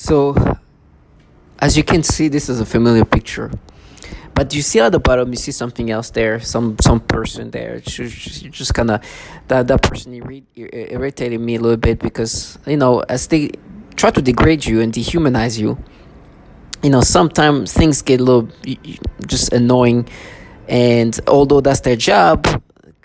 So, as you can see, this is a familiar picture. But you see at the bottom, you see something else there, some person there. Just kind of that person irritated me a little bit because as they try to degrade you and dehumanize you, sometimes things get a little just annoying. And although that's their job,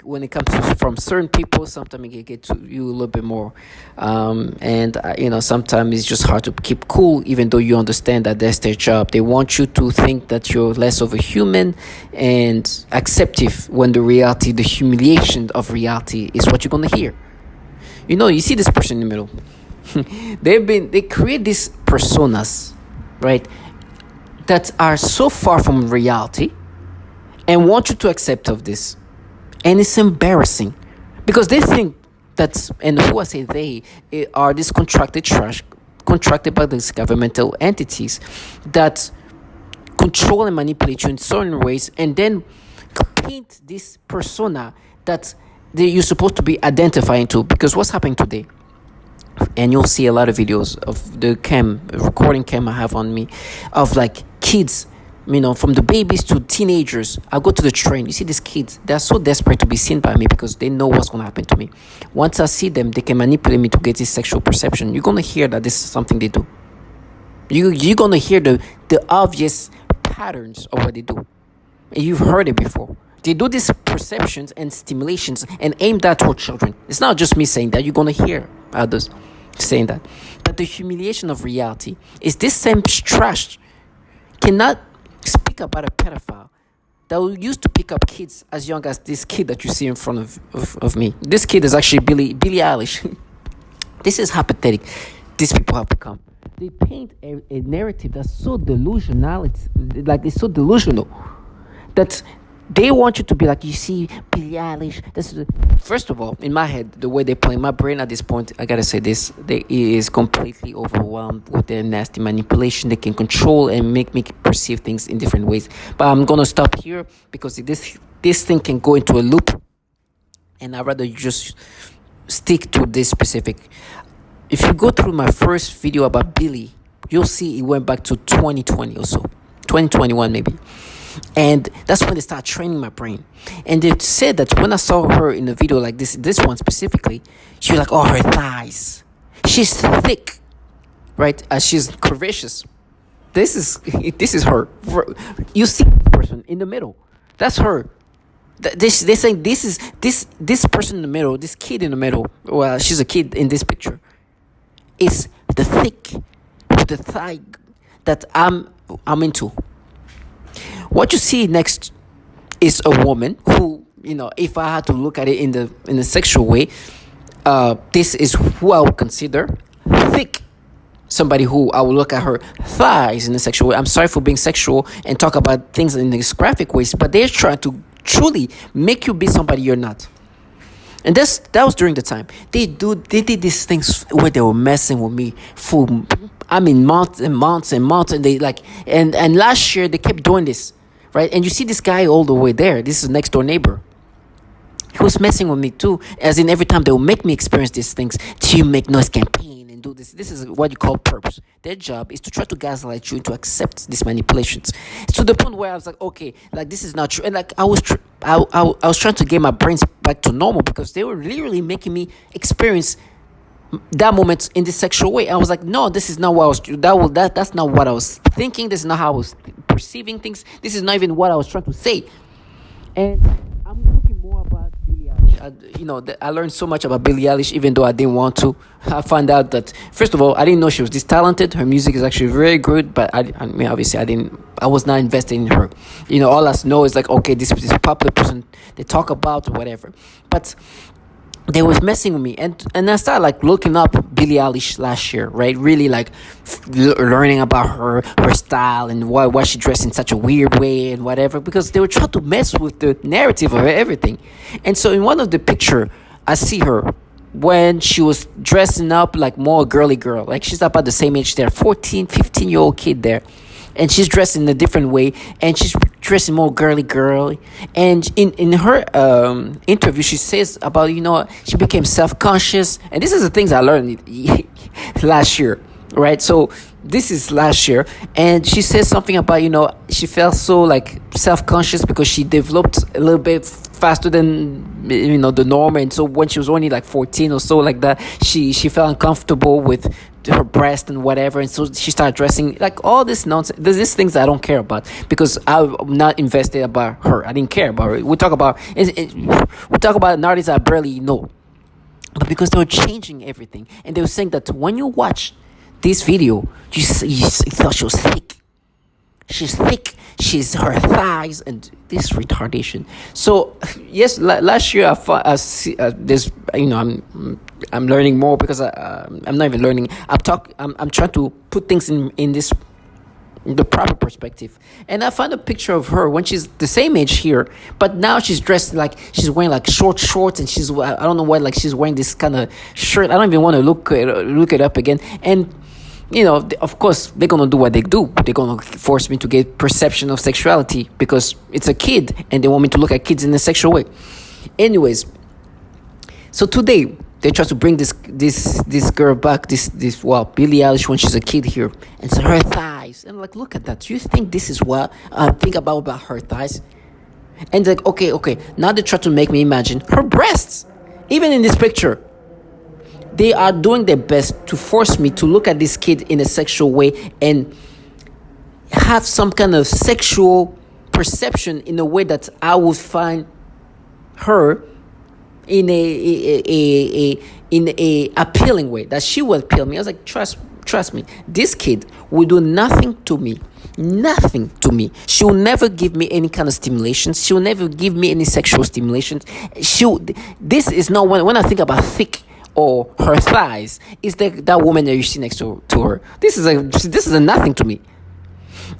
when it comes to from certain people, sometimes it can get to you a little bit more. And sometimes it's just hard to keep cool, even though you understand that that's their job. They want you to think that you're less of a human and acceptive, when the reality, the humiliation of reality, is what you're gonna hear. You see this person in the middle. They create these personas, right, that are so far from reality, and want you to accept of this. And it's embarrassing because they think that, and who I say they, are these contracted trash, contracted by these governmental entities that control and manipulate you in certain ways, and then paint this persona that you're supposed to be identifying to. Because what's happening today, and you'll see a lot of videos of the recording cam I have on me, of like kids, from the babies to teenagers. I go to the train. You see these kids, they're so desperate to be seen by me because they know what's going to happen to me. Once I see them, they can manipulate me to get this sexual perception. You're going to hear that this is something they do. You're going to hear the obvious patterns of what they do. And you've heard it before. They do these perceptions and stimulations and aim that toward children. It's not just me saying that. You're going to hear others saying that. But the humiliation of reality is this same trash cannot speak about a pedophile that used to pick up kids as young as this kid that you see in front of me. This kid is actually Billie Eilish. This is how pathetic these people have become. They paint a narrative that's so delusional. It's so delusional that they want you to be like, you see, Billie Eilish. First of all, in my head, the way they play, my brain at this point, I gotta say this, they is completely overwhelmed with their nasty manipulation. They can control and make me perceive things in different ways. But I'm gonna stop here because this thing can go into a loop, and I'd rather you just stick to this specific. If you go through my first video about Billie, you'll see it went back to 2020 or so, 2021 maybe. And that's when they start training my brain. And they said that when I saw her in a video like this one specifically, she was like, oh, her thighs, she's thick, right? She's curvaceous. This is her. You see this person in the middle, that's her. They're saying this person in the middle, this kid in the middle, well, she's a kid in this picture, is the thick, the thigh that I'm into. What you see next is a woman who, if I had to look at it in a sexual way, this is who I would consider thick. Somebody who I would look at her thighs in a sexual way. I'm sorry for being sexual and talk about things in these graphic ways, but they're trying to truly make you be somebody you're not. And that was during the time they did these things where they were messing with me for months and months and months, and they and last year they kept doing this, right? And you see this guy all the way there. This is next door neighbor. He was messing with me too, as in every time they will make me experience these things. To make noise campaign and do this. This is what you call perps. Their job is to try to gaslight you to accept these manipulations. To the point where I was like, okay, this is not true. And I was trying to get my brains back to normal because they were literally making me experience that moment in this sexual way. I was like, no, this is not what I was. That's not what I was thinking. This is not how I was perceiving things. This is not even what I was trying to say. And I'm looking more about Billie Eilish. I learned so much about Billie Eilish, even though I didn't want to. I found out that, first of all, I didn't know she was this talented. Her music is actually very good, but I mean, obviously, I was not invested in her. All I know is okay, this popular person they talk about or whatever. But they was messing with me, and I started looking up Billie Eilish last year, right? Really learning about her style and why she dressed in such a weird way and whatever, because they were trying to mess with the narrative of everything. And so in one of the picture, I see her when she was dressing up like more girly girl, like she's about the same age there, 14, 15-year-old kid there. And she's dressed in a different way, and she's dressing more girly girl. And in her interview, she says about she became self-conscious, and this is the things I learned last year. right? So this is last year, and she says something about, she felt so like self-conscious because she developed a little bit faster than, the norm, and so when she was only like 14 or so, like that, she felt uncomfortable with her breast and whatever, and so she started dressing like all this nonsense. There's these things that I don't care about because I'm not invested about her. I didn't care about her. We talk about an artist I barely know, but because they were changing everything, and they were saying that when you watch this video, you thought she was thick. She's thick. She's her thighs and this retardation. So yes, last year I see this. I'm learning more because I'm not even learning. I'm trying to put things in this the proper perspective. And I found a picture of her when she's the same age here, but now she's dressed like she's wearing like short shorts, and I don't know why, like she's wearing this kind of shirt. I don't even want to look it up again. And of course they're gonna do what they do. They're gonna force me to get perception of sexuality because it's a kid, and they want me to look at kids in a sexual way. Anyways, so today they try to bring this girl back, Billie Eilish when she's a kid here, and so her thighs, and like, look at that. Do you think this is what I think about her thighs? And like, okay, now they try to make me imagine her breasts. Even in this picture, they are doing their best to force me to look at this kid in a sexual way and have some kind of sexual perception in a way that I would find her in a appealing way, that she will appeal me. I was like, trust me, this kid will do nothing to me. She will never give me any kind of stimulation. She will never give me any sexual stimulation. This is not when I think about thick or her thighs, is that woman that you see next to her. This is a nothing to me.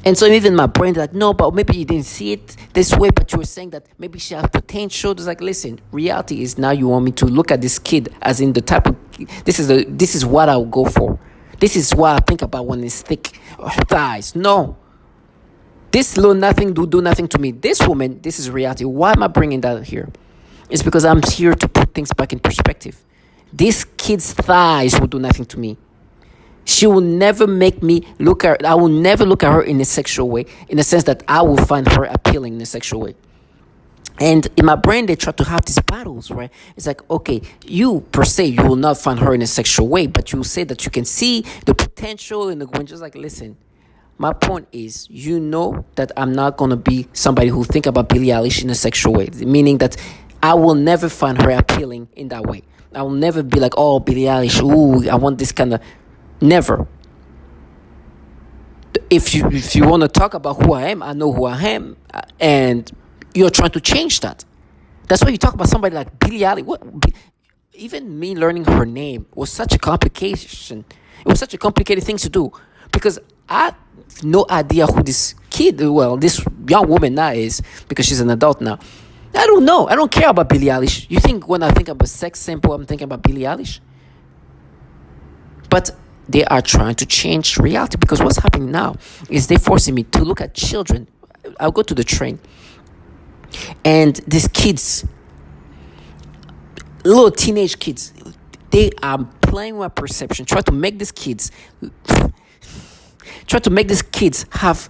And so even my brain like, no, but maybe you didn't see it this way, but you were saying that maybe she has potential. It's like, listen, reality is now you want me to look at this kid as in the type of, this is what I'll go for. This is what I think about when it's thick thighs. No. This little nothing do nothing to me. This woman, this is reality. Why am I bringing that here? It's because I'm here to put things back in perspective. This kid's thighs will do nothing to me. She will never make me look at, I will never look at her in a sexual way, in the sense that I will find her appealing in a sexual way. And in my brain, they try to have these battles, right? It's like, okay, you per se, you will not find her in a sexual way, but you will say that you can see the potential in the going. Just like, listen, my point is, that I'm not going to be somebody who think about Billie Eilish in a sexual way, meaning that I will never find her appealing in that way. I will never be like, oh, Billie Eilish, ooh, I want this kind of. Never. If you want to talk about who I am, I know who I am, and you're trying to change that. That's why you talk about somebody like Billie Eilish. Even me learning her name was such a complication. It was such a complicated thing to do because I have no idea who this this young woman now is, because she's an adult now. I don't know. I don't care about Billie Eilish. You think when I think about sex sample, I'm thinking about Billie Eilish? But they are trying to change reality, because what's happening now is they're forcing me to look at children. I'll go to the train, and these kids, little teenage kids, they are playing with perception, try to make these kids have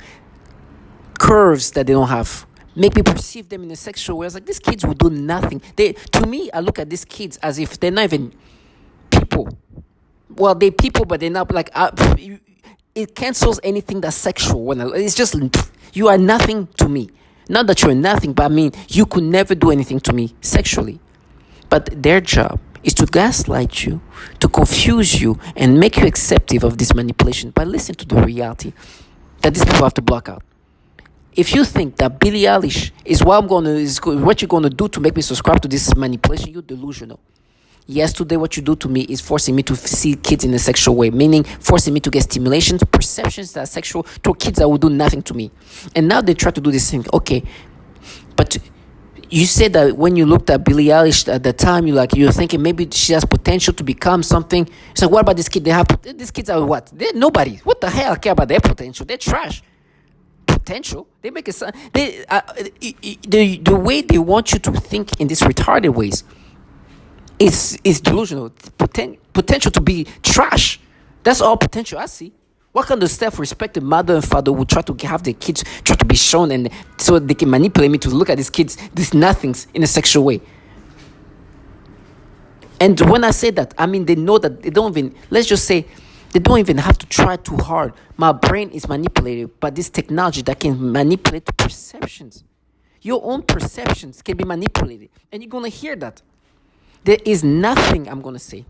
curves that they don't have, make me perceive them in a sexual way. I was like, these kids will do nothing. To me, I look at these kids as if they're not even people. Well, they're people, but they're not like. It cancels anything that's sexual. It's just, you are nothing to me. Not that you're nothing, but I mean, you could never do anything to me sexually. But their job is to gaslight you, to confuse you, and make you acceptive of this manipulation. But listen to the reality that these people have to block out. If you think that Billie Eilish is what you're gonna do to make me subscribe to this manipulation, you're delusional. Yes, today what you do to me is forcing me to see kids in a sexual way, meaning forcing me to get stimulations, perceptions that are sexual to kids that will do nothing to me. And now they try to do this thing. Okay, but you said that when you looked at Billie Eilish at the time, you're thinking maybe she has potential to become something. So what about this kid? These kids are what? They're nobody. What the hell care about their potential? They're trash. Potential. They make it. The way they want you to think in these retarded ways is delusional. Potential to be trash. That's all potential I see. What kind of self-respected mother and father would try to have their kids try to be shown and so they can manipulate me to look at these kids, these nothings in a sexual way? And when I say that, I mean they know that they don't even, let's just say, they don't even have to try too hard. My brain is manipulated by this technology that can manipulate perceptions. Your own perceptions can be manipulated. And you're going to hear that. There is nothing I'm going to say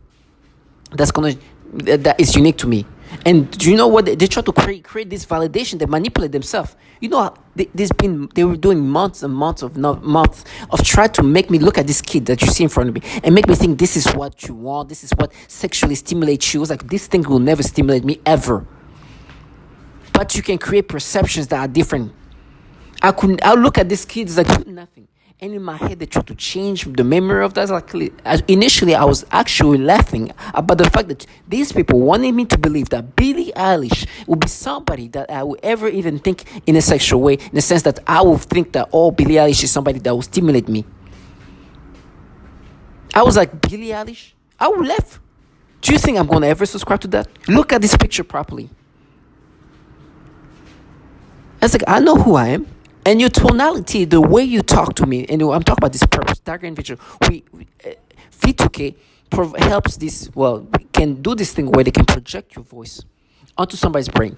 that is unique to me. And do you know what they try to create this validation? They manipulate themselves. You know, they were doing months and months of trying to make me look at this kid that you see in front of me and make me think this is what you want, this is what sexually stimulates you. It's like this thing will never stimulate me ever. But you can create perceptions that are different. I'll look at this kid, it's like nothing. And in my head, they try to change the memory of that. Initially, I was actually laughing about the fact that these people wanted me to believe that Billie Eilish would be somebody that I would ever even think in a sexual way, in the sense that I would think that, oh, Billie Eilish is somebody that will stimulate me. I was like, Billie Eilish? I would laugh. Do you think I'm going to ever subscribe to that? Look at this picture properly. I was like, I know who I am. And your tonality, the way you talk to me, and I'm talking about this purpose, target individual, V2K helps this, can do this thing where they can project your voice onto somebody's brain.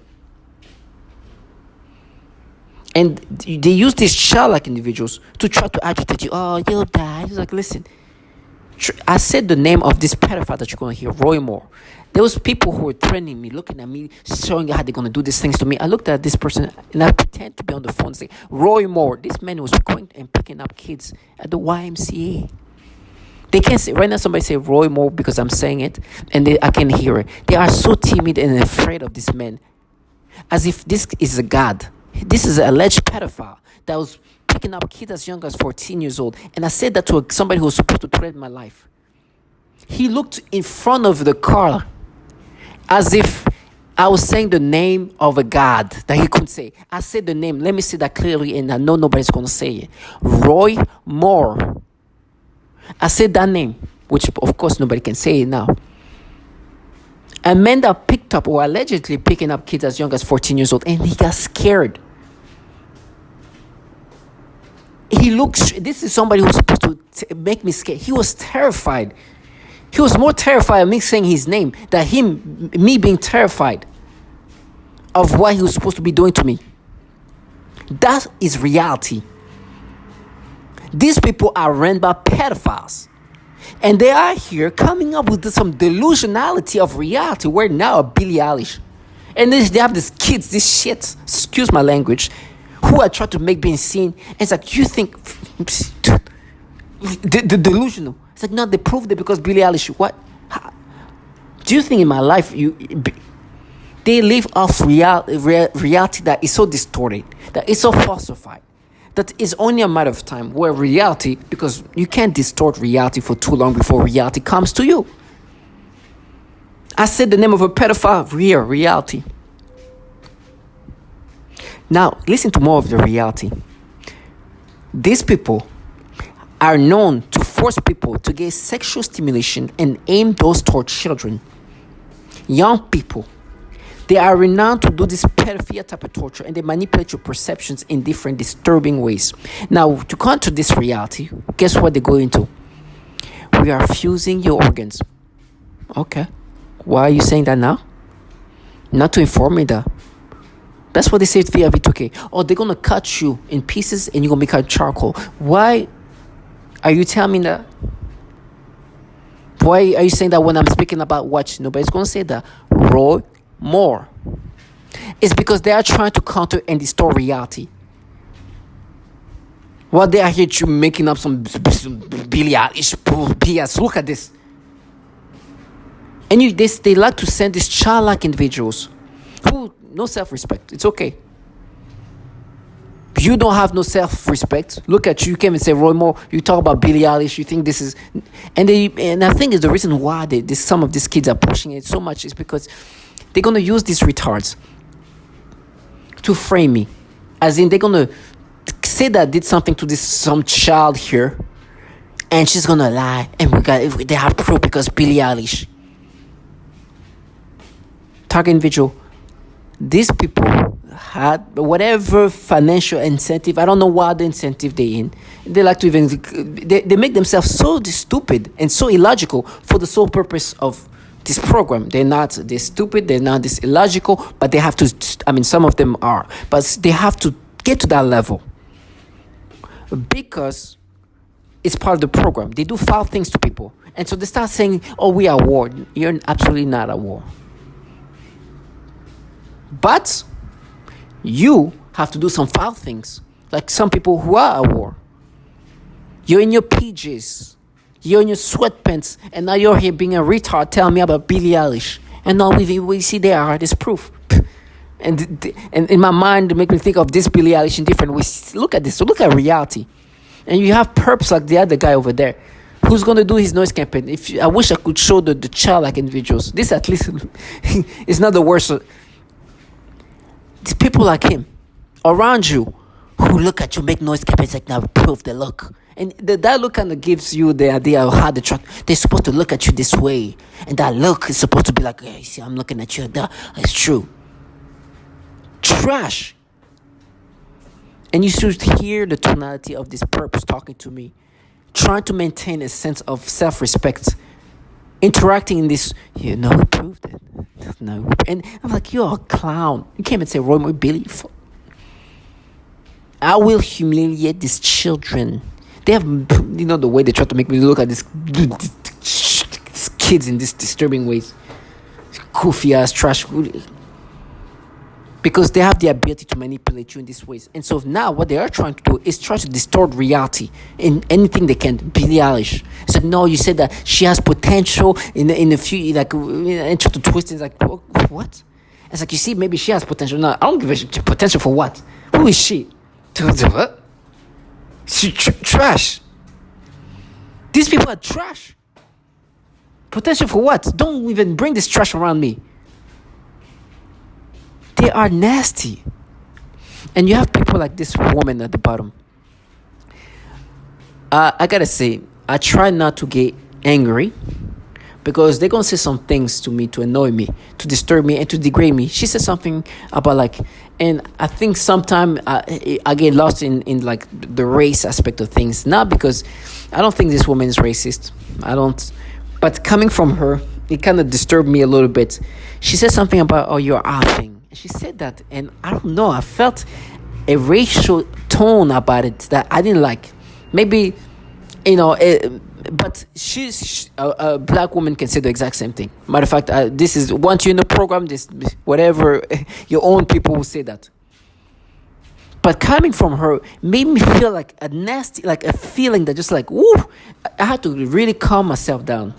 And they use these childlike individuals to try to agitate you. Oh, you'll die. It's like, listen, I said the name of this pedophile that you're going to hear, Roy Moore. There was people who were threatening me, looking at me, showing how they're going to do these things to me. I looked at this person and I pretend to be on the phone saying, Roy Moore, this man was going and picking up kids at the YMCA. They can't say, right now somebody say Roy Moore because I'm saying it and I can hear it. They are so timid and afraid of this man. As if this is a god. This is an alleged pedophile that was picking up kids as young as 14 years old. And I said that to somebody who was supposed to threaten my life. He looked in front of the car as if I was saying the name of a god that he couldn't say. I said the name. Let me say that clearly, and I know nobody's going to say it. Roy Moore. I said that name, which of course nobody can say it now. A man that picked up or allegedly picking up kids as young as 14 years old, and he got scared. This is somebody who's supposed to make me scared. He was terrified. He was more terrified of me saying his name than me being terrified of what he was supposed to be doing to me. That is reality. These people are run by pedophiles. And they are here coming up with some delusionality of reality. We're now a Billie Eilish. And they have these kids, this shit, excuse my language, who are trying to make being seen. And it's like, you think, the delusional. It's like, no, they proved it because Billie Eilish, what? Do you think in my life, they live off reality that is so distorted, that is so falsified, that it's only a matter of time where reality, because you can't distort reality for too long before reality comes to you. I said the name of a pedophile, reality. Now, listen to more of the reality. These people are known to force people to get sexual stimulation and aim those toward children, young people. They are renowned to do this pedophilia type of torture, and they manipulate your perceptions in different disturbing ways. Now, to counter this reality, guess what they go into? We are fusing your organs. Okay. Why are you saying that now? Not to inform me that. That's what they say via V2K. Oh, they're going to cut you in pieces and you're going to become charcoal. Why are you telling me that? Why are you saying that when I'm speaking about what? Nobody's going to say that. Roy Moore. It's because they are trying to counter and distort reality. While they are here making up some Billie Eilish BS. Look at this. And they like to send these childlike individuals who no self-respect. It's okay. You don't have no self-respect. Look at you. You can't even say Roy Moore. You talk about Billie Eilish. You think this is, and I think it's the reason why some of these kids are pushing it so much is because they're gonna use these retards to frame me, as in they're gonna say that I did something to some child here, and she's gonna lie, and they have proof because Billie Eilish. target individual, these people had whatever financial incentive. I don't know what the incentive they in. They like to even they make themselves so stupid and so illogical for the sole purpose of this program. They're not this stupid, they're not this illogical, but they have to, I mean, some of them are, but they have to get to that level because it's part of the program. They do foul things to people, and so they start saying, oh, we are at war. You're absolutely not at war. But you have to do some foul things, like some people who are at war. You're in your PJs, you're in your sweatpants, and now you're here being a retard telling me about Billie Eilish. And now we see there are this proof. And in my mind, it makes me think of this Billie Eilish in different ways. Look at this. So look at reality. And you have perps like the other guy over there, who's going to do his noise campaign. I wish I could show the childlike individuals. This at least is not the worst. These people like him around you who look at you, make noise campaigns like now prove the look. And that look kind of gives you the idea of how they're supposed to look at you this way. And that look is supposed to be like, hey, see, I'm looking at you. It's true. Trash. And you should hear the tonality of this purpose talking to me, trying to maintain a sense of self-respect, interacting in this, we proved it. No, and I'm like, you're a clown. You can't even say Roy Billy. I will humiliate these children. They have, the way they try to make me look at these kids in these disturbing ways. Goofy ass trash. Because they have the ability to manipulate you in these ways. And so now what they are trying to do is try to distort reality in anything they can. Billie Eilish said, no, you said that she has potential in the future, and try to twist it. It's like, what? It's like, you see, maybe she has potential. No, I don't give a shit. Potential for what? Who is she? What? She trash. These people are trash. Potential for what? Don't even bring this trash around me. They are nasty. And you have people like this woman at the bottom. I gotta say, I try not to get angry because they're gonna say some things to me to annoy me, to disturb me, and to degrade me. She said something about and I think sometimes I get lost in the race aspect of things. Not because I don't think this woman is racist. I don't. But coming from her, it kind of disturbed me a little bit. She said something about, oh, you're offing. She said that, and I don't know, I felt a racial tone about it that I didn't like. Maybe, but she's a black woman can say the exact same thing. Matter of fact, this is, once you're in the program, this whatever, your own people will say that. But coming from her made me feel like a nasty, like a feeling that just like, woo, I had to really calm myself down.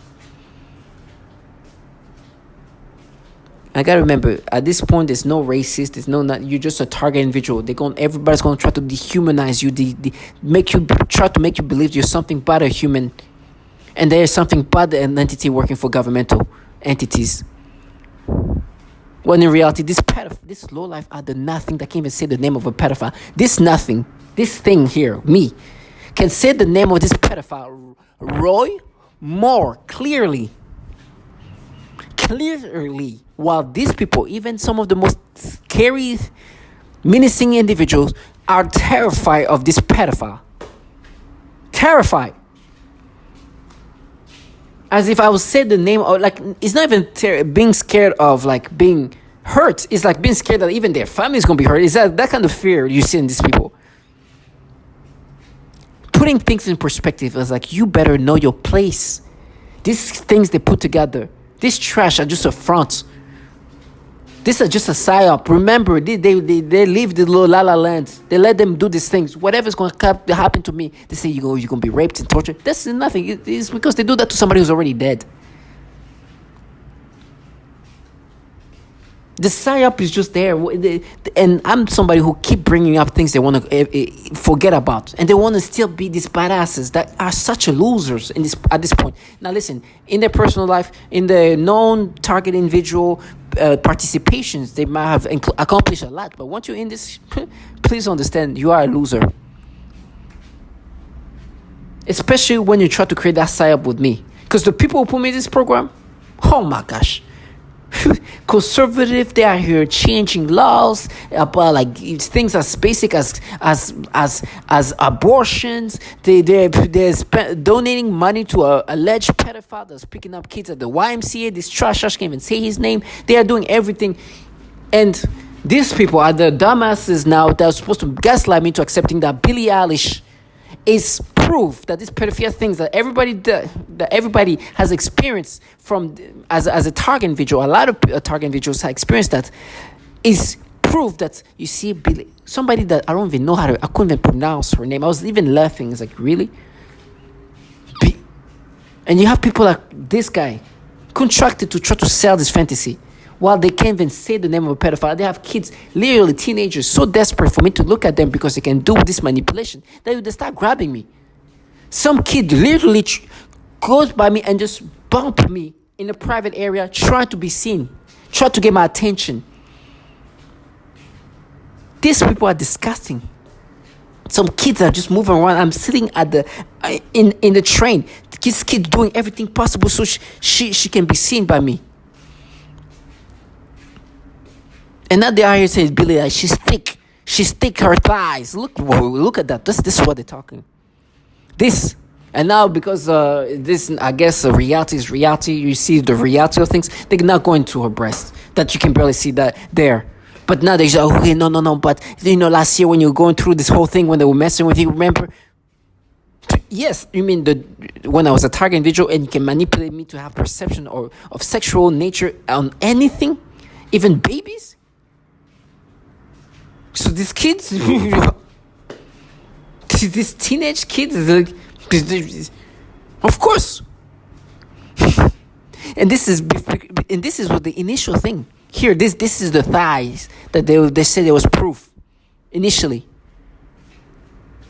I gotta remember, at this point, there's no racist. There's no not. You're just a target individual. Everybody's gonna try to dehumanize you. Try to make you believe you're something but a human, and there is something but an entity working for governmental entities. When in reality, this lowlife are the nothing that can't even say the name of a pedophile. This nothing, this thing here, me, can say the name of this pedophile, Roy Moore, clearly. While these people, even some of the most scary, menacing individuals, are terrified of this pedophile. Terrified. As if I would say the name, or it's not even being scared of being hurt. It's like being scared that even their family is going to be hurt. Is that kind of fear you see in these people? Putting things in perspective is like, you better know your place. These things they put together, this trash are just a front. This is just a psyop. Remember, they leave the little la la land. They let them do these things. Whatever's going to happen to me, they say you're going to be raped and tortured. That's nothing. It's because they do that to somebody who's already dead. The psyop is just there, and I'm somebody who keep bringing up things they want to forget about, and they want to still be these badasses that are such losers at this point. Now listen, in their personal life, in the known target individual participations, they might have accomplished a lot, but once you're in this, please understand, you are a loser. Especially when you try to create that psyop with me, because the people who put me in this program, oh my gosh, conservative. They are here changing laws about like things as basic as abortions. They're donating money to a alleged pedophile that's picking up kids at the YMCA. This trash can't even say his name. They are doing everything, and these people are the dumbasses now that are supposed to gaslight me into accepting that Billie Eilish is proof that these pedophilia things that everybody has experienced from as a target individual. A lot of target individuals have experienced that. Is proof that you see Billie, somebody that I don't even know how to. I couldn't even pronounce her name. I was even laughing. It's like, really. And you have people like this guy contracted to try to sell this fantasy while they can't even say the name of a pedophile. They have kids, literally teenagers, so desperate for me to look at them because they can do this manipulation that they start grabbing me. Some kid literally goes by me and just bump me in a private area, trying to be seen, try to get my attention. These people are disgusting. Some kids are just moving around. I'm sitting at the in the train. This kid doing everything possible so she can be seen by me. And now they are here saying, Billie, like, she's thick. She's thick, her thighs. Look at that. This is what they're talking. This. And now because this, I guess, reality is reality. You see the reality of things. They're not going to her breast. That you can barely see that there. But now they say, okay, no. But, last year when you were going through this whole thing, when they were messing with you, remember? Yes, you mean when I was a target individual and you can manipulate me to have perception of sexual nature on anything? Even babies? So these kids, these teenage kids, like, of course. and this is what the initial thing here. This is the thighs that they said there was proof initially.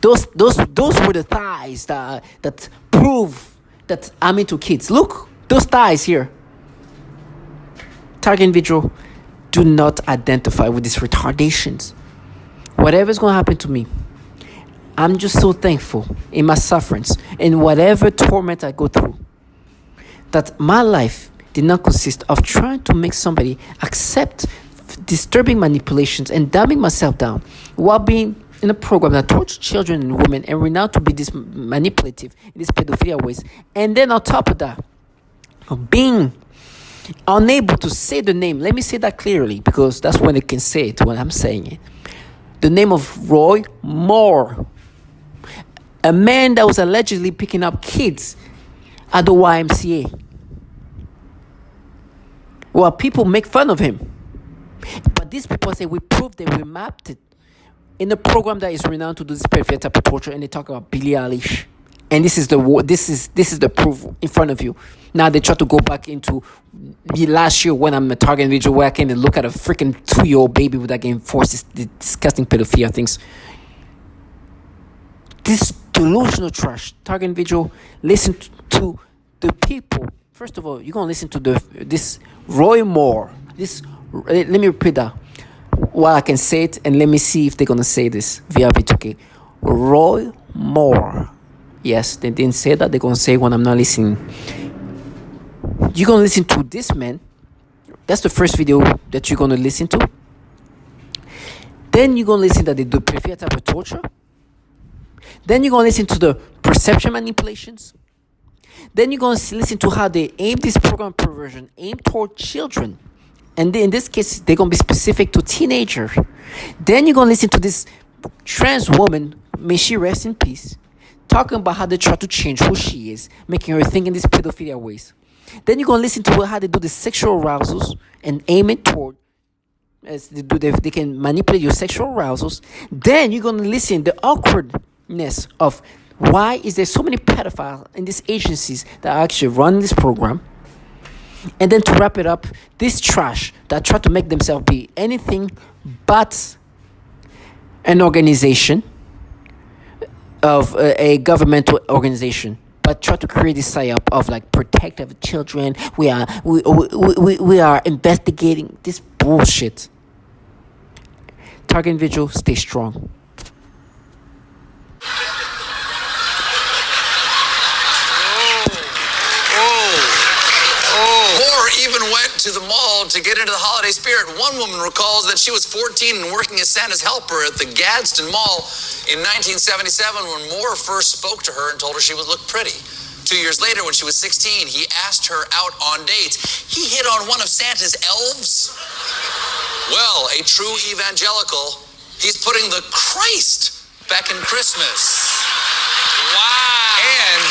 Those were the thighs that prove that I'm into kids. Look, those thighs here. Target individual, do not identify with these retardations. Whatever's going to happen to me, I'm just so thankful in my sufferings, in whatever torment I go through, that my life did not consist of trying to make somebody accept disturbing manipulations and dumbing myself down while being in a program that tortures children and women and renowned to be this manipulative in these pedophilia ways. And then on top of that, being unable to say the name. Let me say that clearly because that's when they can say it, when I'm saying it. The name of Roy Moore, a man that was allegedly picking up kids at the YMCA. Well, people make fun of him. But these people say we proved that we mapped it in a program that is renowned to do this pedophilia type of torture, and they talk about Billie Eilish. And this is the proof in front of you. Now they try to go back into the last year when I'm a target individual where I can't even look at a freaking 2-year-old baby without getting forced this disgusting pedophilia things. This delusional trash. Target individual, listen to the people. First of all, you're gonna listen to this Roy Moore. Let me repeat that while I can say it, and let me see if they're gonna say this via V2K. Roy Moore. Yes, they didn't say that. They're gonna say when I'm not listening. You're gonna listen to this man. That's the first video that you're gonna listen to. Then you're gonna listen that they do pedophilia type of torture. Then you're gonna listen to the perception manipulations. Then you're gonna listen to how they aim this program perversion aimed toward children, and in this case they're gonna be specific to teenagers. Then you're gonna listen to this trans woman, may she rest in peace, talking about how they try to change who she is, making her think in these pedophilia ways. Then you're going to listen to how they do the sexual arousals and aim it toward, as they can manipulate your sexual arousals. Then you're going to listen the awkwardness of why is there so many pedophiles in these agencies that actually run this program. And then to wrap it up, this trash that try to make themselves be anything but an organization of a governmental organization, but try to create this psyop of like protective children. We are investigating this bullshit. Target individual, stay strong. Moore even went went to the mall to get into the holiday spirit. One woman recalls that she was 14 and working as Santa's helper at the Gadsden Mall in 1977 when Moore first spoke to her and told her she would look pretty. 2 years later, when she was 16, he asked her out on dates. He hit on one of Santa's elves. Well, a true evangelical, he's putting the Christ back in Christmas. Wow. And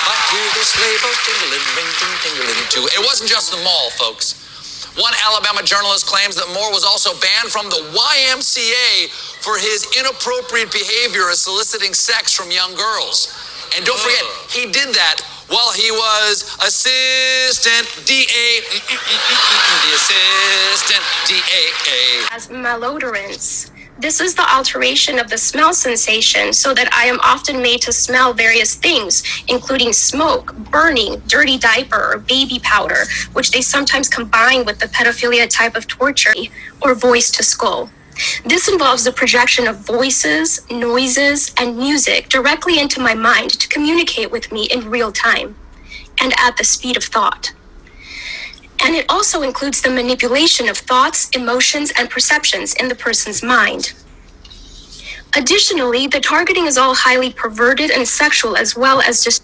but hear the sleigh bells tingling, ring, ting, tingling too. It wasn't just the mall, folks. One Alabama journalist claims that Moore was also banned from the YMCA for his inappropriate behavior as soliciting sex from young girls. And don't forget, he did that while he was assistant DA. The assistant DA. As malodorants. This is the alteration of the smell sensation so that I am often made to smell various things, including smoke, burning, dirty diaper, or baby powder, which they sometimes combine with the pedophilia type of torture, or voice to skull. This involves the projection of voices, noises, and music directly into my mind to communicate with me in real time and at the speed of thought. And it also includes the manipulation of thoughts, emotions, and perceptions in the person's mind. Additionally, the targeting is all highly perverted and sexual as well as just.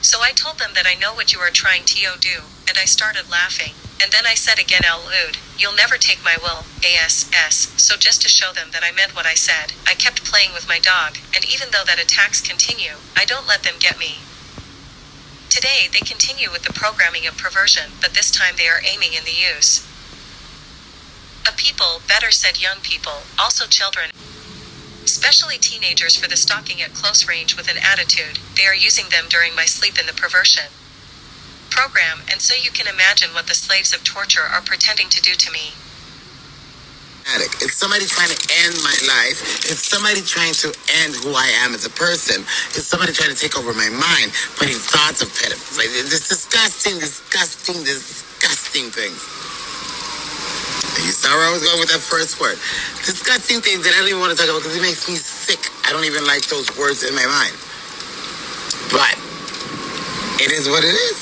So I told them that I know what you are trying to do, and I started laughing. And then I said again out loud, you'll never take my will, ASS. So just to show them that I meant what I said, I kept playing with my dog, and even though that attacks continue, I don't let them get me. Today, they continue with the programming of perversion, but this time they are aiming in the use. A people, better said young people, also children, especially teenagers for the stalking at close range with an attitude, they are using them during my sleep in the perversion program, and so you can imagine what the slaves of torture are pretending to do to me. It's somebody trying to end my life. It's somebody trying to end who I am as a person. It's somebody trying to take over my mind, putting thoughts of pedophiles. Like this disgusting thing. You saw where I was going with that first word. Disgusting things that I don't even want to talk about because it makes me sick. I don't even like those words in my mind. But it is what it is.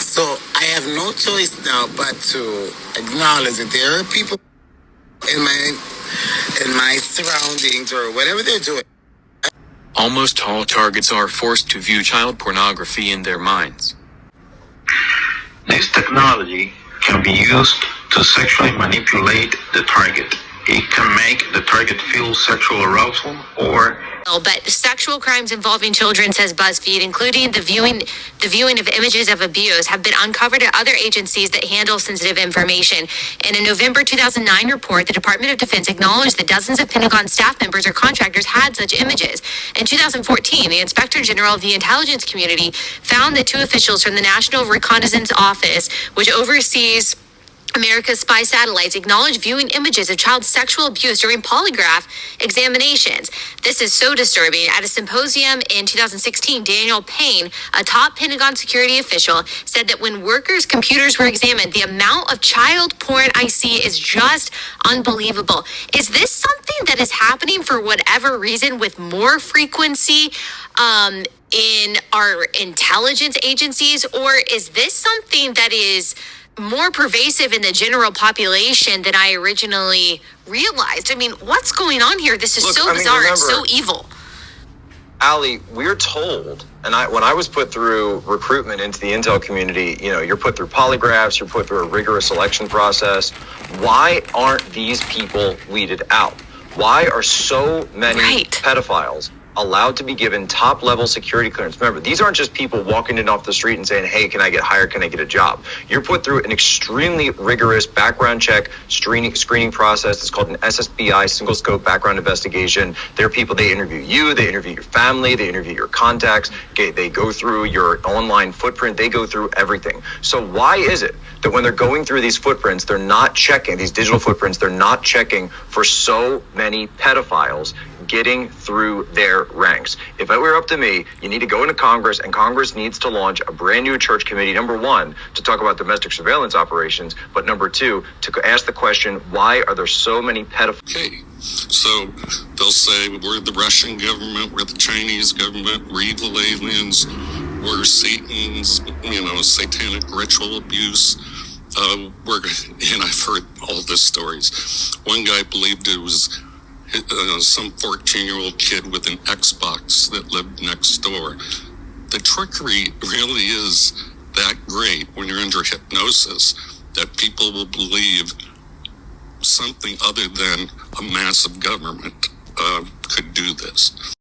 So I have no choice now but to acknowledge that there are people in my surroundings or whatever they're doing. Almost all targets are forced to view child pornography in their minds. This technology can be used to sexually manipulate the target. It can make the target feel sexual arousal or but sexual crimes involving children, says BuzzFeed, including the viewing of images of abuse, have been uncovered at other agencies that handle sensitive information. In a November 2009 report, the Department of Defense acknowledged that dozens of Pentagon staff members or contractors had such images. In 2014, the Inspector General of the Intelligence Community found that 2 officials from the National Reconnaissance Office, which oversees America's spy satellites, acknowledged viewing images of child sexual abuse during polygraph examinations. This is so disturbing. At a symposium in 2016, Daniel Payne, a top Pentagon security official, said that when workers' computers were examined, the amount of child porn I see is just unbelievable. Is this something that is happening for whatever reason with more frequency in our intelligence agencies, or is this something that is more pervasive in the general population than I originally realized? I mean, what's going on here? This is bizarre. Remember, it's so evil. Allie, we're told, and when I was put through recruitment into the intel community, you're put through polygraphs, you're put through a rigorous selection process. Why aren't these people weeded out? Why are so many pedophiles allowed to be given top-level security clearance? Remember, these aren't just people walking in off the street and saying, hey, can I get hired? Can I get a job? You're put through an extremely rigorous background check screening process. It's called an SSBI, single scope background investigation. There are people, they interview you, they interview your family, they interview your contacts, they go through your online footprint, they go through everything. So why is it that when they're going through these footprints, they're not checking, these digital footprints, they're not checking for so many pedophiles getting through their ranks? If it were up to me, you need to go into Congress, and Congress needs to launch a brand new church committee, number one, to talk about domestic surveillance operations, but number two, to ask the question, why are there so many pedophiles? Okay, so they'll say, we're the Russian government, we're the Chinese government, we're evil aliens, where Satan's, satanic ritual abuse, and I've heard all the stories. One guy believed it was some 14-year-old kid with an Xbox that lived next door. The trickery really is that great when you're under hypnosis that people will believe something other than a massive government could do this.